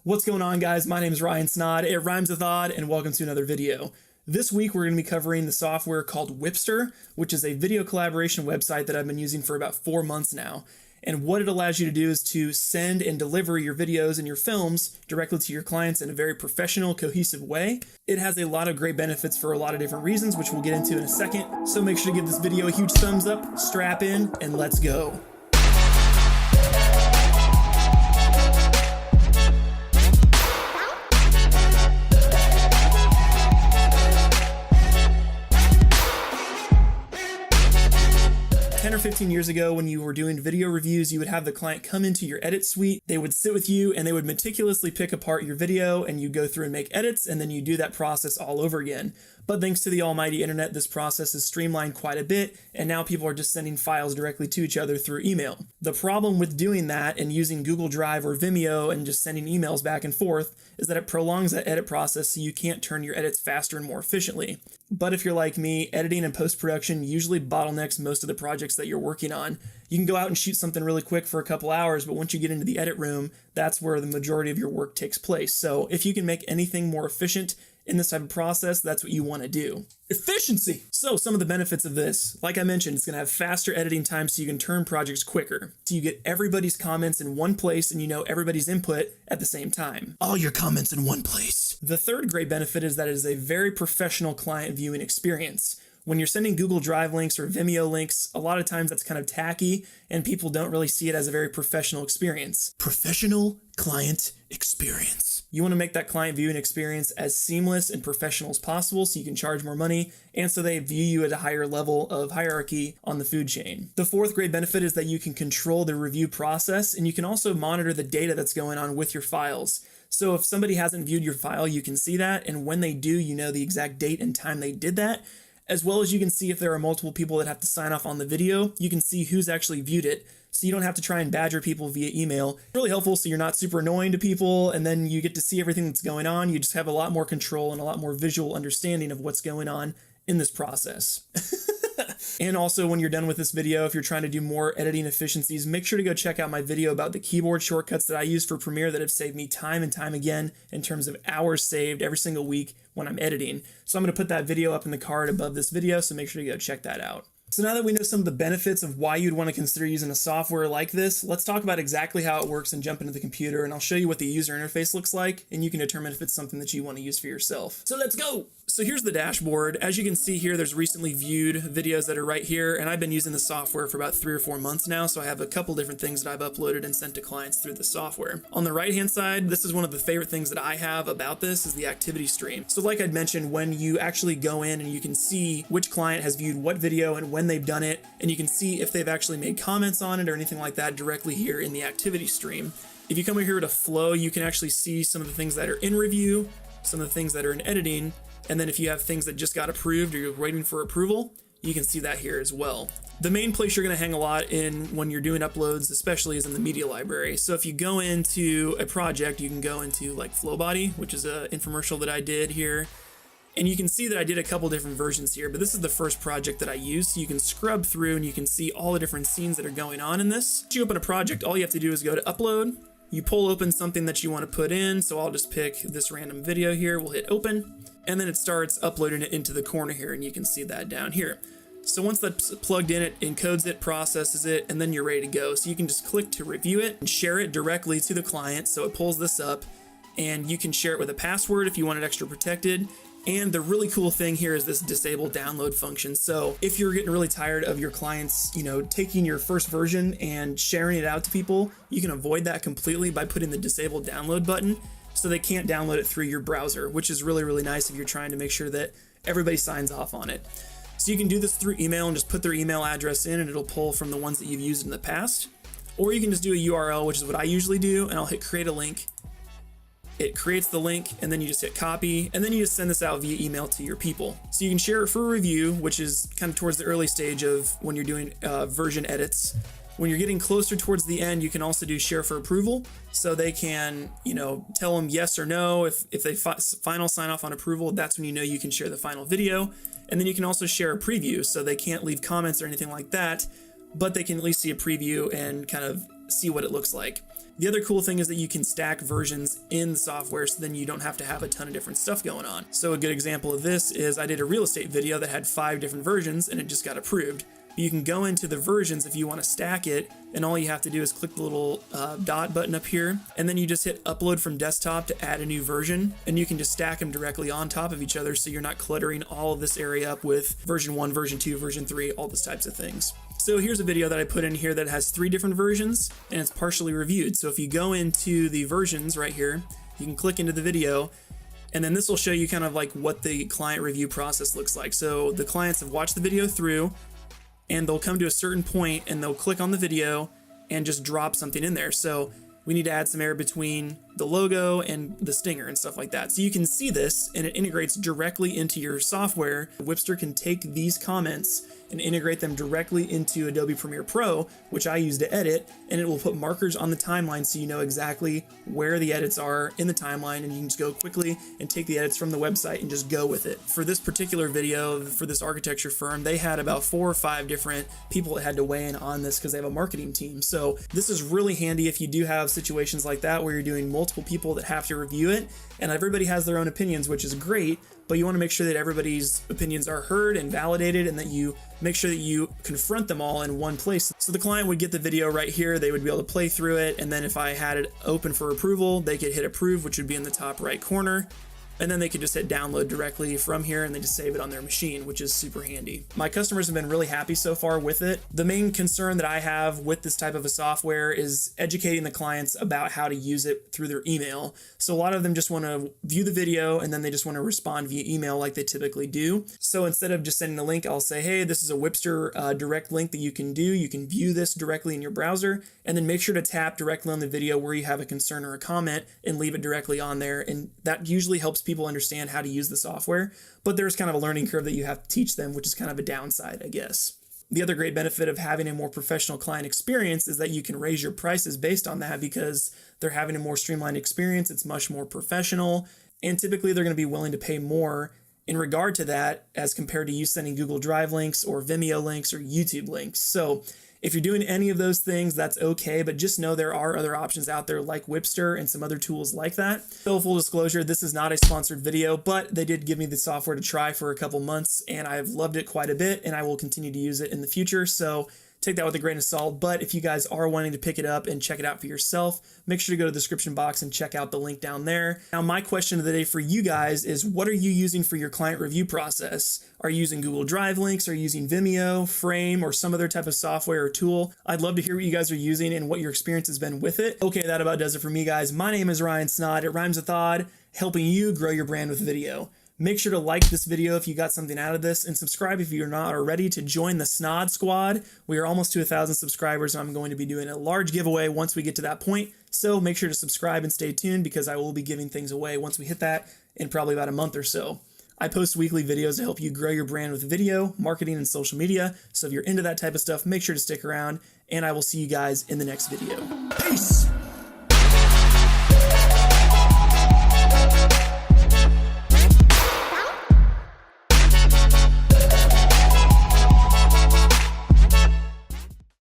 What's going on, guys? My name is Ryan Snaadt. It rhymes with odd, and welcome to another video. This week we're going to be covering the software called Wipster, which is a video collaboration website that I've been using for about 4 months now. And what it allows you to do is to send and deliver your videos and your films directly to your clients in a very professional, cohesive way. It has a lot of great benefits for a lot of different reasons, which we'll get into in a second. So make sure to give this video a huge thumbs up, strap in, and let's go. 10 or 15 years ago, when you were doing video reviews, you would have the client come into your edit suite. They would sit with you and they would meticulously pick apart your video, and you go through and make edits, and then you do that process all over again. But thanks to the almighty internet, this process is streamlined quite a bit, and now people are just sending files directly to each other through email. The problem with doing that and using Google Drive or Vimeo and just sending emails back and forth is that it prolongs that edit process, so you can't turn your edits faster and more efficiently. But if you're like me, editing and post-production usually bottlenecks most of the projects that you're working on. You can go out and shoot something really quick for a couple hours, but once you get into the edit room, that's where the majority of your work takes place. So if you can make anything more efficient in this type of process, that's what you want to do. Efficiency! So some of the benefits of this, like I mentioned, it's going to have faster editing time so you can turn projects quicker. So you get everybody's comments in one place and you know everybody's input at the same time. All your comments in one place. The third great benefit is that it is a very professional client viewing experience. When you're sending Google Drive links or Vimeo links, a lot of times that's kind of tacky and people don't really see it as a very professional experience. Professional client experience. You want to make that client viewing experience as seamless and professional as possible so you can charge more money and so they view you at a higher level of hierarchy on the food chain. The fourth great benefit is that you can control the review process, and you can also monitor the data that's going on with your files. So if somebody hasn't viewed your file, you can see that, and when they do, you know the exact date and time they did that. As well as you can see if there are multiple people that have to sign off on the video, you can see who's actually viewed it, so you don't have to try and badger people via email. It's really helpful so you're not super annoying to people, and then you get to see everything that's going on. You just have a lot more control and a lot more visual understanding of what's going on in this process. And also, when you're done with this video, if you're trying to do more editing efficiencies, make sure to go check out my video about the keyboard shortcuts that I use for Premiere that have saved me time and time again in terms of hours saved every single week when I'm editing. So I'm going to put that video up in the card above this video, so make sure to go check that out. So now that we know some of the benefits of why you'd want to consider using a software like this, let's talk about exactly how it works and jump into the computer, and I'll show you what the user interface looks like, and you can determine if it's something that you want to use for yourself. So let's go! So here's the dashboard. As you can see here, there's recently viewed videos that are right here, and I've been using the software for about 3 or 4 months now, so I have a couple different things that I've uploaded and sent to clients through the software. On the right-hand side, this is one of the favorite things that I have about this is the activity stream. So like I'd mentioned, when you actually go in and you can see which client has viewed what video and when they've done it, and you can see if they've actually made comments on it or anything like that directly here in the activity stream. If you come over here to flow, you can actually see some of the things that are in review, some of the things that are in editing, and then if you have things that just got approved or you're waiting for approval, you can see that here as well. The main place you're going to hang a lot in when you're doing uploads, especially, is in the media library. So if you go into a project, you can go into like Flowbody, which is an infomercial that I did here. And you can see that I did a couple different versions here, but this is the first project that I used. So you can scrub through and you can see all the different scenes that are going on in this. Once you open a project, all you have to do is go to upload. You pull open something that you want to put in. So I'll just pick this random video here. We'll hit open, and then it starts uploading it into the corner here, and you can see that down here. So once that's plugged in, it encodes it, processes it, and then you're ready to go. So you can just click to review it and share it directly to the client. So it pulls this up, and you can share it with a password if you want it extra protected. And the really cool thing here is this disable download function. So if you're getting really tired of your clients, taking your first version and sharing it out to people, you can avoid that completely by putting the disable download button so they can't download it through your browser, which is really, really nice if you're trying to make sure that everybody signs off on it. So you can do this through email and just put their email address in, and it'll pull from the ones that you've used in the past. Or you can just do a URL, which is what I usually do, and I'll hit create a link. It creates the link, and then you just hit copy, and then you just send this out via email to your people. So you can share it for a review, which is kind of towards the early stage of when you're doing version edits. When you're getting closer towards the end, you can also do share for approval, so they can, tell them yes or no. If they final sign off on approval, that's when you know you can share the final video. And then you can also share a preview, so they can't leave comments or anything like that, but they can at least see a preview and kind of see what it looks like. The other cool thing is that you can stack versions in the software, so then you don't have to have a ton of different stuff going on. So a good example of this is I did a real estate video that had 5 different versions and it just got approved. You can go into the versions if you want to stack it, and all you have to do is click the little dot button up here, and then you just hit upload from desktop to add a new version, and you can just stack them directly on top of each other, so you're not cluttering all of this area up with version 1, version 2, version 3, all those types of things. So here's a video that I put in here that has 3 different versions, and it's partially reviewed. So if you go into the versions right here, you can click into the video, and then this will show you kind of like what the client review process looks like. So the clients have watched the video through, and they'll come to a certain point and they'll click on the video and just drop something in there. So we need to add some error between the logo and the stinger and stuff like that. So you can see this, and it integrates directly into your software. Wipster can take these comments and integrate them directly into Adobe Premiere Pro, which I use to edit, and it will put markers on the timeline so you know exactly where the edits are in the timeline, and you can just go quickly and take the edits from the website and just go with it. For this particular video, for this architecture firm, they had about 4 or 5 different people that had to weigh in on this because they have a marketing team. So this is really handy if you do have situations like that where you're doing multiple people that have to review it, and everybody has their own opinions, which is great, but you want to make sure that everybody's opinions are heard and validated, and that you make sure that you confront them all in one place. So the client would get the video right here, they would be able to play through it, and then if I had it open for approval, they could hit approve, which would be in the top right corner. And then they could just hit download directly from here, and they just save it on their machine, which is super handy. My customers have been really happy so far with it. The main concern that I have with this type of a software is educating the clients about how to use it through their email. So a lot of them just want to view the video and then they just want to respond via email like they typically do. So instead of just sending a link, I'll say, hey, this is a Wipster direct link that you can do. You can view this directly in your browser, and then make sure to tap directly on the video where you have a concern or a comment and leave it directly on there. And that usually helps people understand how to use the software, but there's kind of a learning curve that you have to teach them, which is kind of a downside, I guess. The other great benefit of having a more professional client experience is that you can raise your prices based on that, because they're having a more streamlined experience. It's much more professional, and typically they're going to be willing to pay more in regard to that as compared to you sending Google Drive links or Vimeo links or YouTube links. So if you're doing any of those things, that's okay, but just know there are other options out there like Wipster and some other tools like that. So full disclosure, this is not a sponsored video, but they did give me the software to try for a couple months, and I've loved it quite a bit, and I will continue to use it in the future. So take that with a grain of salt. But if you guys are wanting to pick it up and check it out for yourself, make sure to go to the description box and check out the link down there. Now, my question of the day for you guys is, what are you using for your client review process? Are you using Google Drive links? Are you using Vimeo, Frame, or some other type of software or tool? I'd love to hear what you guys are using and what your experience has been with it. Okay, that about does it for me, guys. My name is Ryan Snaadt. It rhymes with odd, helping you grow your brand with video. Make sure to like this video if you got something out of this, and subscribe if you're not already to join the Snaadt squad. We are almost to 1,000 subscribers, and I'm going to be doing a large giveaway once we get to that point. So make sure to subscribe and stay tuned, because I will be giving things away once we hit that in probably about a month or so. I post weekly videos to help you grow your brand with video, marketing, and social media. So if you're into that type of stuff, make sure to stick around, and I will see you guys in the next video. Peace!